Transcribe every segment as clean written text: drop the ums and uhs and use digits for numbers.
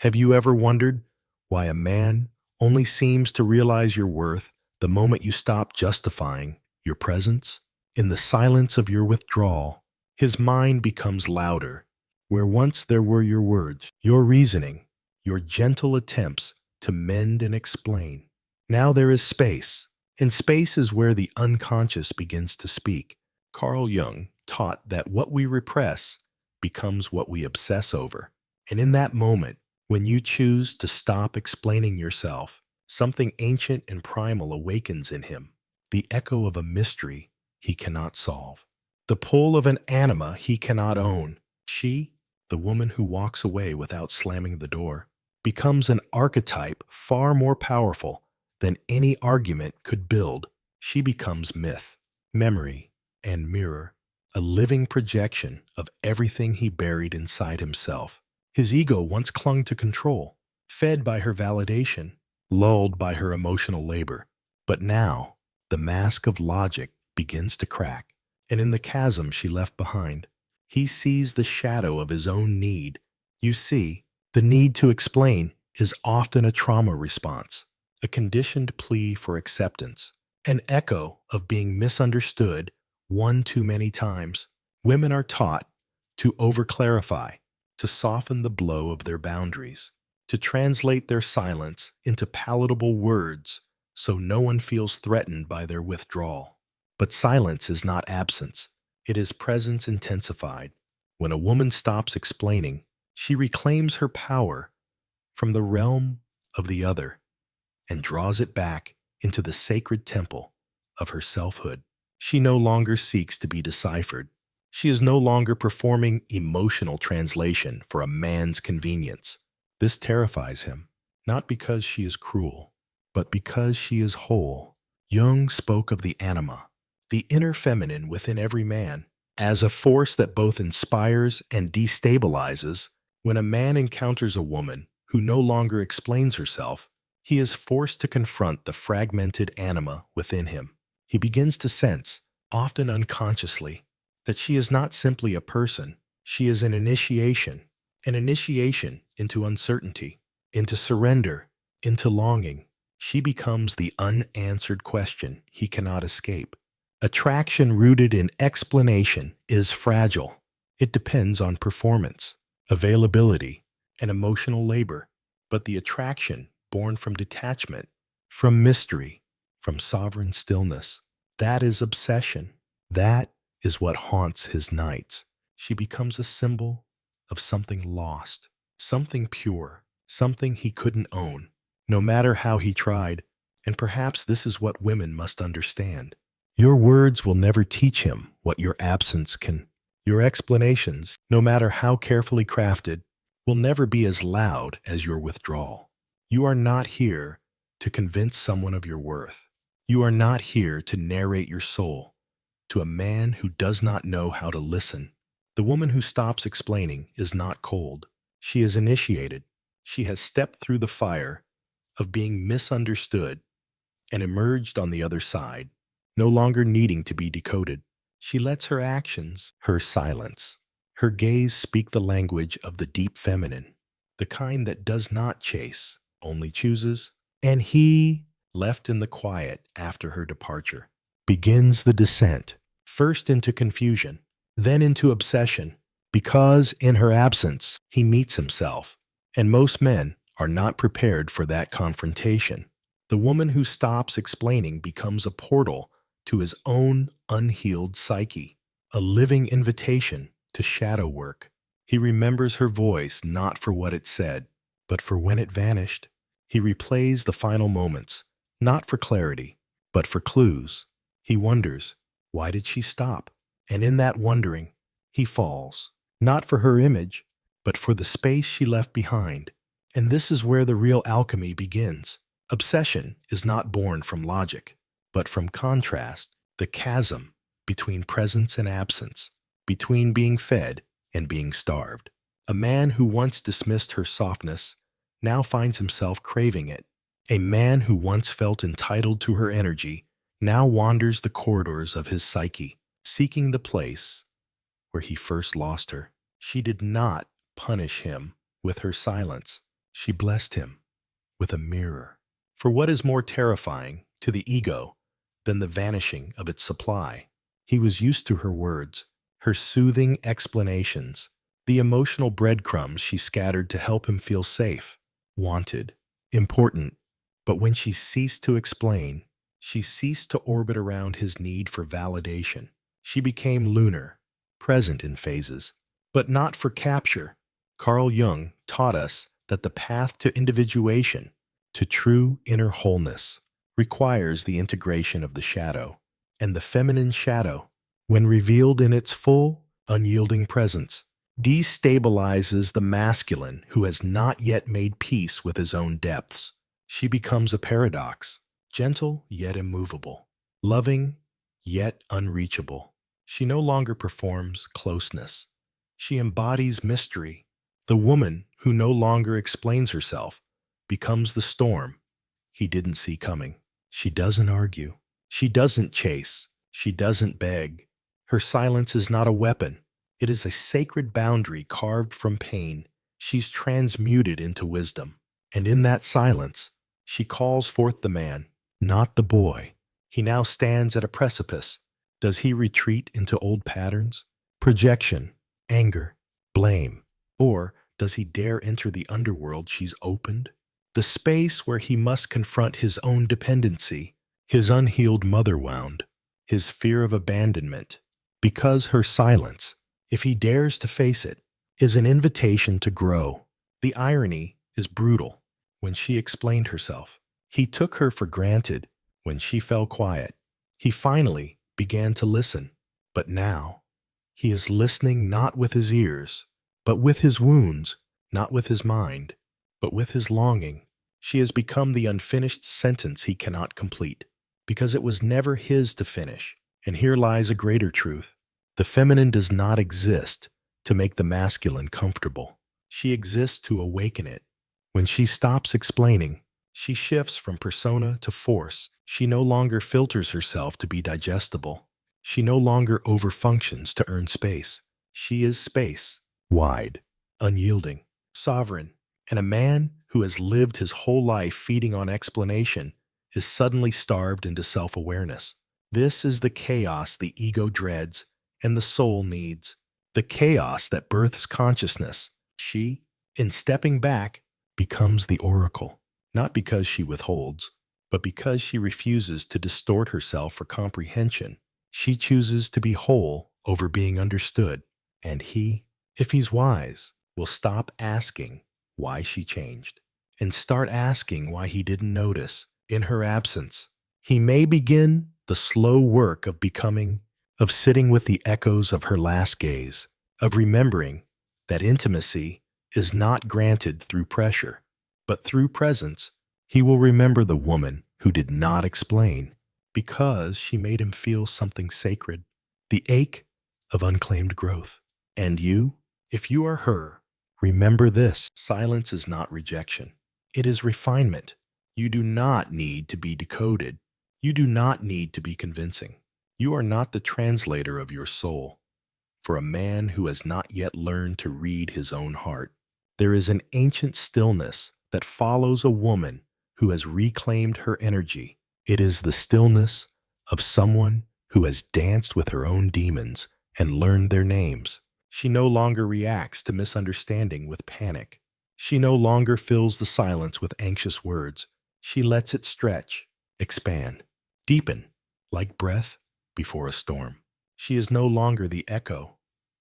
Have you ever wondered why a man only seems to realize your worth the moment you stop justifying your presence? In the silence of your withdrawal, his mind becomes louder. Where once there were your words, your reasoning, your gentle attempts to mend and explain, now there is space, and space is where the unconscious begins to speak. Carl Jung taught that what we repress becomes what we obsess over. And in that moment, when you choose to stop explaining yourself, something ancient and primal awakens in him, the echo of a mystery he cannot solve, the pull of an anima he cannot own. She, the woman who walks away without slamming the door, becomes an archetype far more powerful than any argument could build. She becomes myth, memory, and mirror, a living projection of everything he buried inside himself. His ego once clung to control, fed by her validation, lulled by her emotional labor. But now, the mask of logic begins to crack, and in the chasm she left behind, he sees the shadow of his own need. You see, the need to explain is often a trauma response, a conditioned plea for acceptance, an echo of being misunderstood one too many times. Women are taught to overclarify, to soften the blow of their boundaries, to translate their silence into palatable words so no one feels threatened by their withdrawal. But silence is not absence, it is presence intensified. When a woman stops explaining, she reclaims her power from the realm of the other and draws it back into the sacred temple of her selfhood. She no longer seeks to be deciphered. She is no longer performing emotional translation for a man's convenience. This terrifies him, not because she is cruel, but because she is whole. Jung spoke of the anima, the inner feminine within every man, as a force that both inspires and destabilizes. When a man encounters a woman who no longer explains herself, he is forced to confront the fragmented anima within him. He begins to sense, often unconsciously, that she is not simply a person, she is an initiation into uncertainty, into surrender, into longing. She becomes the unanswered question he cannot escape. Attraction rooted in explanation is fragile. It depends on performance, availability, and emotional labor. But the attraction born from detachment, from mystery, from sovereign stillness, that is obsession. That is what haunts his nights. She becomes a symbol of something lost, something pure, something he couldn't own, no matter how he tried. And perhaps this is what women must understand. Your words will never teach him what your absence can. Your explanations, no matter how carefully crafted, will never be as loud as your withdrawal. You are not here to convince someone of your worth. You are not here to narrate your soul to a man who does not know how to listen. The woman who stops explaining is not cold. She is initiated. She has stepped through the fire of being misunderstood and emerged on the other side, no longer needing to be decoded. She lets her actions, her silence, her gaze speak the language of the deep feminine, the kind that does not chase, only chooses. And he, left in the quiet after her departure, begins the descent, first into confusion, then into obsession, because in her absence he meets himself. And most men are not prepared for that confrontation. The woman who stops explaining becomes a portal to his own unhealed psyche, a living invitation to shadow work. He remembers her voice not for what it said, but for when it vanished. He replays the final moments, not for clarity, but for clues. He wonders, why did she stop? And in that wondering, he falls, not for her image, but for the space she left behind. And this is where the real alchemy begins. Obsession is not born from logic, but from contrast, the chasm between presence and absence, between being fed and being starved. A man who once dismissed her softness now finds himself craving it. A man who once felt entitled to her energy now wanders the corridors of his psyche, seeking the place where he first lost her. She did not punish him with her silence. She blessed him with a mirror. For what is more terrifying to the ego than the vanishing of its supply? He was used to her words, her soothing explanations, the emotional breadcrumbs she scattered to help him feel safe, wanted, important. But when she ceased to explain, she ceased to orbit around his need for validation. She became lunar, present in phases, but not for capture. Carl Jung taught us that the path to individuation, to true inner wholeness, requires the integration of the shadow. And the feminine shadow, when revealed in its full, unyielding presence, destabilizes the masculine who has not yet made peace with his own depths. She becomes a paradox, gentle yet immovable, loving yet unreachable. She no longer performs closeness. She embodies mystery. The woman who no longer explains herself becomes the storm he didn't see coming. She doesn't argue. She doesn't chase. She doesn't beg. Her silence is not a weapon. It is a sacred boundary carved from pain. She's transmuted into wisdom. And in that silence, she calls forth the man, not the boy. He now stands at a precipice. Does he retreat into old patterns? Projection, anger, blame? Or does he dare enter the underworld she's opened? The space where he must confront his own dependency, his unhealed mother wound, his fear of abandonment. Because her silence, if he dares to face it, is an invitation to grow. The irony is brutal. When she explained herself, he took her for granted. When she fell quiet, he finally began to listen. But now, he is listening not with his ears, but with his wounds, not with his mind, but with his longing. She has become the unfinished sentence he cannot complete, because it was never his to finish. And here lies a greater truth. The feminine does not exist to make the masculine comfortable. She exists to awaken it. When she stops explaining, she shifts from persona to force. She no longer filters herself to be digestible. She no longer overfunctions to earn space. She is space, wide, unyielding, sovereign. And a man who has lived his whole life feeding on explanation is suddenly starved into self-awareness. This is the chaos the ego dreads and the soul needs. The chaos that births consciousness. She, in stepping back, becomes the oracle, not because she withholds, but because she refuses to distort herself for comprehension. She chooses to be whole over being understood. And he, if he's wise, will stop asking why she changed and start asking why he didn't notice in her absence. He may begin the slow work of becoming, of sitting with the echoes of her last gaze, of remembering that intimacy is not granted through pressure, but through presence. He will remember the woman who did not explain because she made him feel something sacred, the ache of unclaimed growth. And you, if you are her, remember this: silence is not rejection. It is refinement. You do not need to be decoded. You do not need to be convincing. You are not the translator of your soul. For a man who has not yet learned to read his own heart, there is an ancient stillness that follows a woman who has reclaimed her energy. It is the stillness of someone who has danced with her own demons and learned their names. She no longer reacts to misunderstanding with panic. She no longer fills the silence with anxious words. She lets it stretch, expand, deepen, like breath before a storm. She is no longer the echo.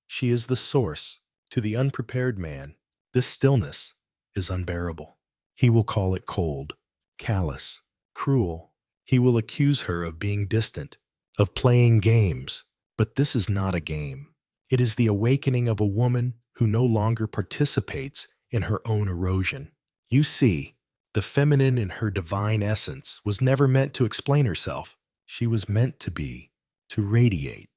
She is the source. To the unprepared man, this stillness is unbearable. He will call it cold, callous, cruel. He will accuse her of being distant, of playing games. But this is not a game. It is the awakening of a woman who no longer participates in her own erosion. You see, the feminine in her divine essence was never meant to explain herself. She was meant to be, to radiate,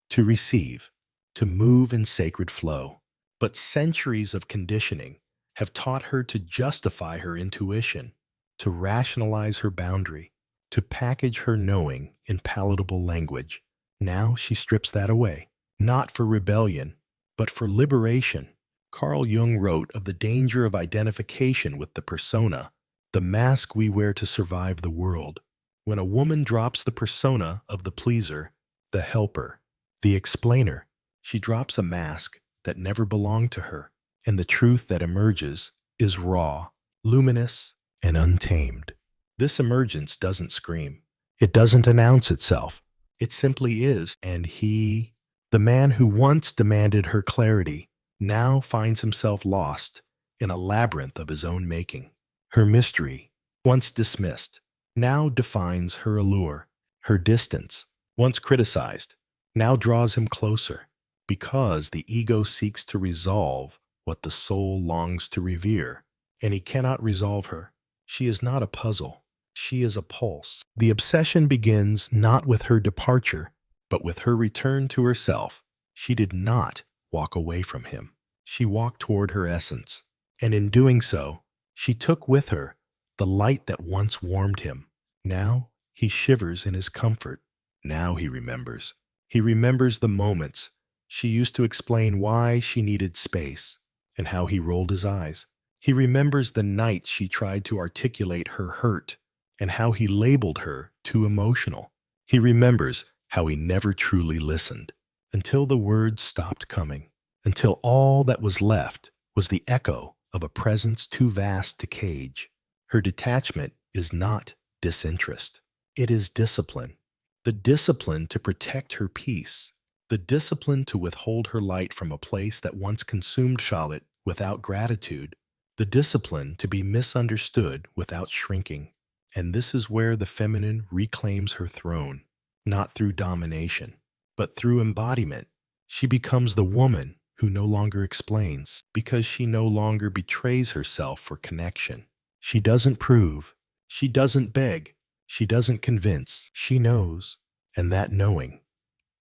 to receive, to move in sacred flow. But centuries of conditioning have taught her to justify her intuition, to rationalize her boundary, to package her knowing in palatable language. Now she strips that away, not for rebellion, but for liberation. Carl Jung wrote of the danger of identification with the persona, the mask we wear to survive the world. When a woman drops the persona of the pleaser, the helper, the explainer, she drops a mask that never belonged to her, and the truth that emerges is raw, luminous, and untamed. This emergence doesn't scream. It doesn't announce itself. It simply is, and he, the man who once demanded her clarity, now finds himself lost in a labyrinth of his own making. Her mystery, once dismissed, now defines her allure. Her distance, once criticized, now draws him closer, because the ego seeks to resolve what the soul longs to revere, and he cannot resolve her. She is not a puzzle. She is a pulse. The obsession begins not with her departure, but with her return to herself. She did not walk away from him. She walked toward her essence, and in doing so, she took with her the light that once warmed him. Now he shivers in his comfort. Now he remembers. He remembers the moments she used to explain why she needed space and how he rolled his eyes. He remembers the nights she tried to articulate her hurt and how he labeled her too emotional. He remembers how he never truly listened until the words stopped coming, until all that was left was the echo of a presence too vast to cage. Her detachment is not disinterest. It is discipline. The discipline to protect her peace. The discipline to withhold her light from a place that once consumed Charlotte without gratitude. The discipline to be misunderstood without shrinking. And this is where the feminine reclaims her throne, not through domination, but through embodiment. She becomes the woman who no longer explains, because she no longer betrays herself for connection. She doesn't prove. She doesn't beg. She doesn't convince. She knows, and that knowing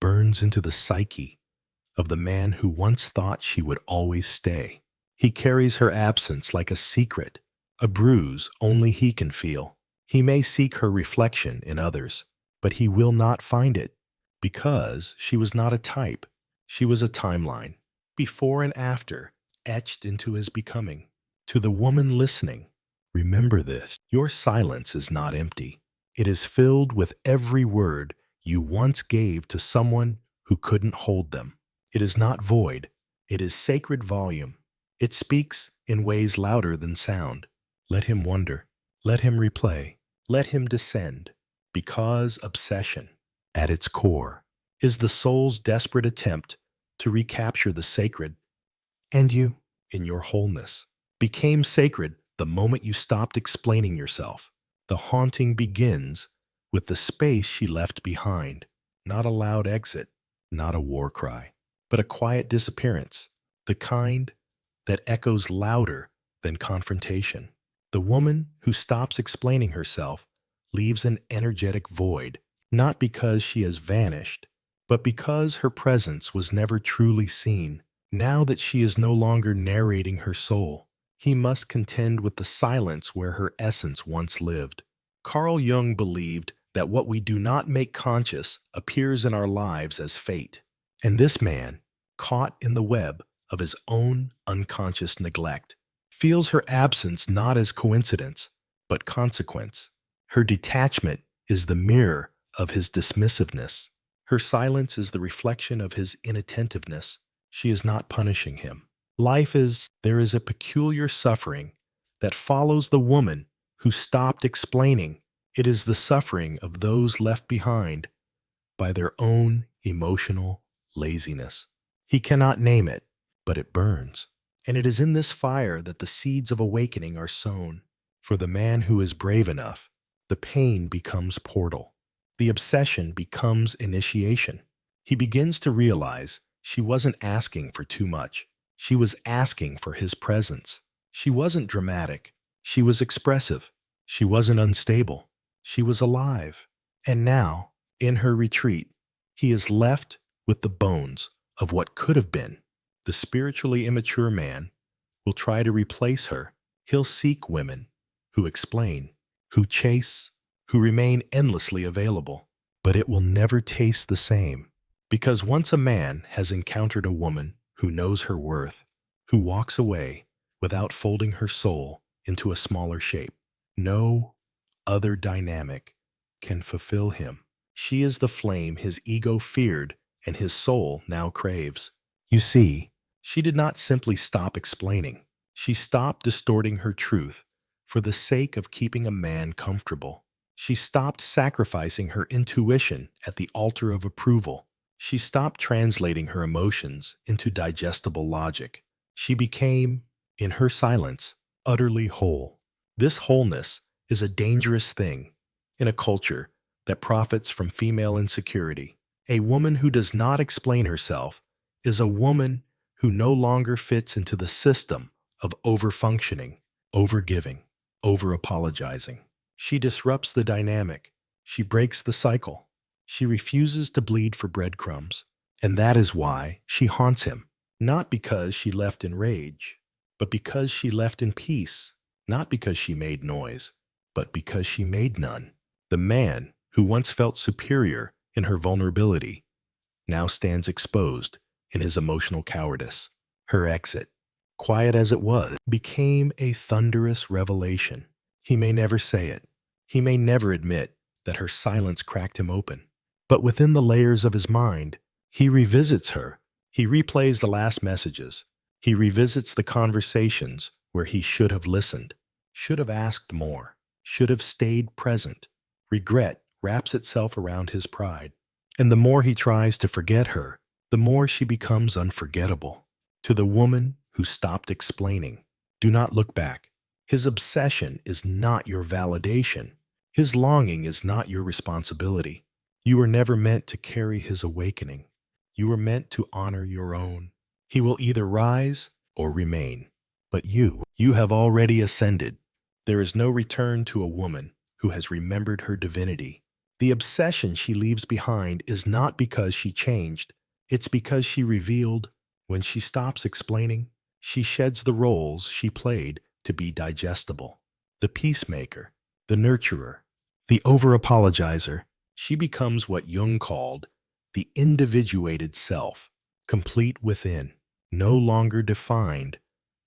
burns into the psyche of the man who once thought she would always stay. He carries her absence like a secret, a bruise only he can feel. He may seek her reflection in others, but he will not find it, because she was not a type. She was a timeline, before and after, etched into his becoming. To the woman listening, remember this: your silence is not empty. It is filled with every word you once gave to someone who couldn't hold them. It is not void. It is sacred volume. It speaks in ways louder than sound. Let him wonder. Let him replay. Let him descend. Because obsession, at its core, is the soul's desperate attempt to recapture the sacred, and you, in your wholeness, became sacred the moment you stopped explaining yourself. The haunting begins with the space she left behind, not a loud exit, not a war cry, but a quiet disappearance, the kind that echoes louder than confrontation. The woman who stops explaining herself leaves an energetic void, not because she has vanished, but because her presence was never truly seen. Now that she is no longer narrating her soul, he must contend with the silence where her essence once lived. Carl Jung believed that what we do not make conscious appears in our lives as fate. And this man, caught in the web of his own unconscious neglect, feels her absence not as coincidence, but consequence. Her detachment is the mirror of his dismissiveness. Her silence is the reflection of his inattentiveness. She is not punishing him. There is a peculiar suffering that follows the woman who stopped explaining. It is the suffering of those left behind by their own emotional laziness. He cannot name it, but it burns. And it is in this fire that the seeds of awakening are sown. For the man who is brave enough, the pain becomes portal. The obsession becomes initiation. He begins to realize she wasn't asking for too much. She was asking for his presence. She wasn't dramatic. She was expressive. She wasn't unstable. She was alive. And now, in her retreat, he is left with the bones of what could have been. The spiritually immature man will try to replace her. He'll seek women who explain, who chase, who remain endlessly available. But it will never taste the same. Because once a man has encountered a woman who knows her worth, who walks away without folding her soul into a smaller shape. No other dynamic can fulfill him. She is the flame his ego feared and his soul now craves. You see, she did not simply stop explaining. She stopped distorting her truth for the sake of keeping a man comfortable. She stopped sacrificing her intuition at the altar of approval. She stopped translating her emotions into digestible logic. She became, in her silence, utterly whole. This wholeness is a dangerous thing in a culture that profits from female insecurity. A woman who does not explain herself is a woman who no longer fits into the system of overfunctioning, overgiving, over-apologizing. She disrupts the dynamic. She breaks the cycle. She refuses to bleed for breadcrumbs. And that is why she haunts him. Not because she left in rage, but because she left in peace. Not because she made noise, but because she made none. The man who once felt superior in her vulnerability now stands exposed in his emotional cowardice. Her exit, quiet as it was, became a thunderous revelation. He may never say it. He may never admit that her silence cracked him open. But within the layers of his mind, he revisits her. He replays the last messages. He revisits the conversations where he should have listened, should have asked more, should have stayed present. Regret wraps itself around his pride. And the more he tries to forget her, the more she becomes unforgettable. To the woman who stopped explaining, do not look back. His obsession is not your validation. His longing is not your responsibility. You were never meant to carry his awakening. You were meant to honor your own. He will either rise or remain. But you have already ascended. There is no return to a woman who has remembered her divinity. The obsession she leaves behind is not because she changed. It's because she revealed. When she stops explaining, she sheds the roles she played to be digestible. The peacemaker, the nurturer, the over-apologizer. She becomes what Jung called the individuated self, complete within, no longer defined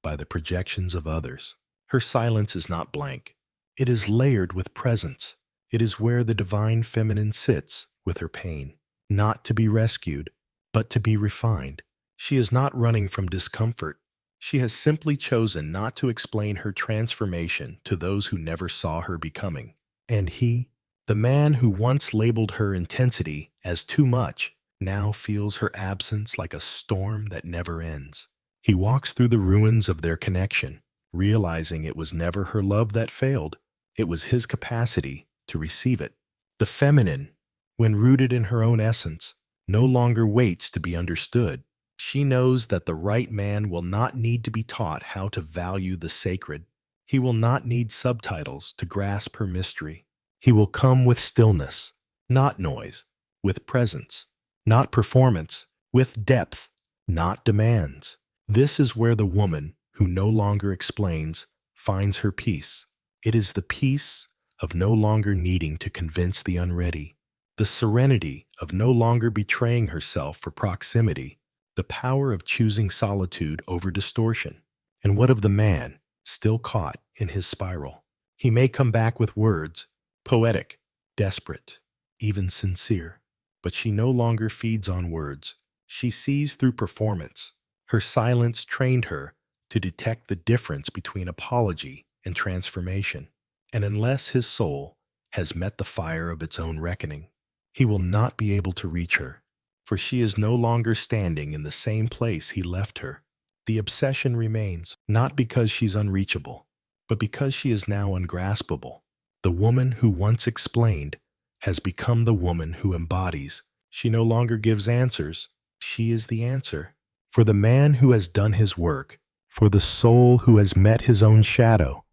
by the projections of others. Her silence is not blank. It is layered with presence. It is where the divine feminine sits with her pain, not to be rescued, but to be refined. She is not running from discomfort. She has simply chosen not to explain her transformation to those who never saw her becoming. And he, the man who once labeled her intensity as too much, now feels her absence like a storm that never ends. He walks through the ruins of their connection, realizing it was never her love that failed. It was his capacity to receive it. The feminine, when rooted in her own essence, no longer waits to be understood. She knows that the right man will not need to be taught how to value the sacred. He will not need subtitles to grasp her mystery. He will come with stillness, not noise, with presence, not performance, with depth, not demands. This is where the woman who no longer explains finds her peace. It is the peace of no longer needing to convince the unready, the serenity of no longer betraying herself for proximity, the power of choosing solitude over distortion. And what of the man, still caught in his spiral? He may come back with words, poetic, desperate, even sincere. But she no longer feeds on words. She sees through performance. Her silence trained her to detect the difference between apology and transformation. And unless his soul has met the fire of its own reckoning, he will not be able to reach her, for she is no longer standing in the same place he left her. The obsession remains, not because she's unreachable, but because she is now ungraspable. The woman who once explained has become the woman who embodies. She no longer gives answers. She is the answer. For the man who has done his work, for the soul who has met his own shadow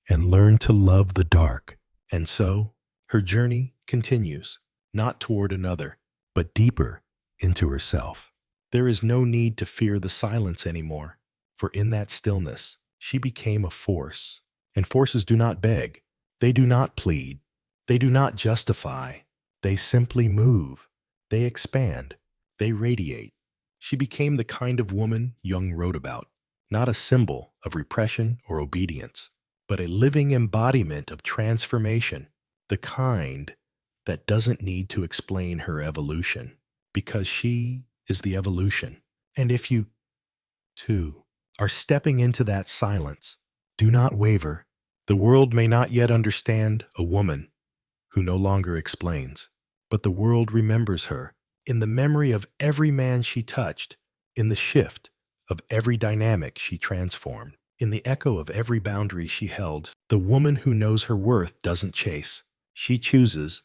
and learned to love the dark. And so, her journey continues, not toward another, but deeper into herself. There is no need to fear the silence anymore, for in that stillness, she became a force. And forces do not beg. They do not plead. They do not justify. They simply move. They expand. They radiate. She became the kind of woman Jung wrote about, not a symbol of repression or obedience, but a living embodiment of transformation, the kind that doesn't need to explain her evolution, because she is the evolution. And if you, too, are stepping into that silence, do not waver. The world may not yet understand a woman who no longer explains, but the world remembers her in the memory of every man she touched, in the shift of every dynamic she transformed, in the echo of every boundary she held. The woman who knows her worth doesn't chase. She chooses,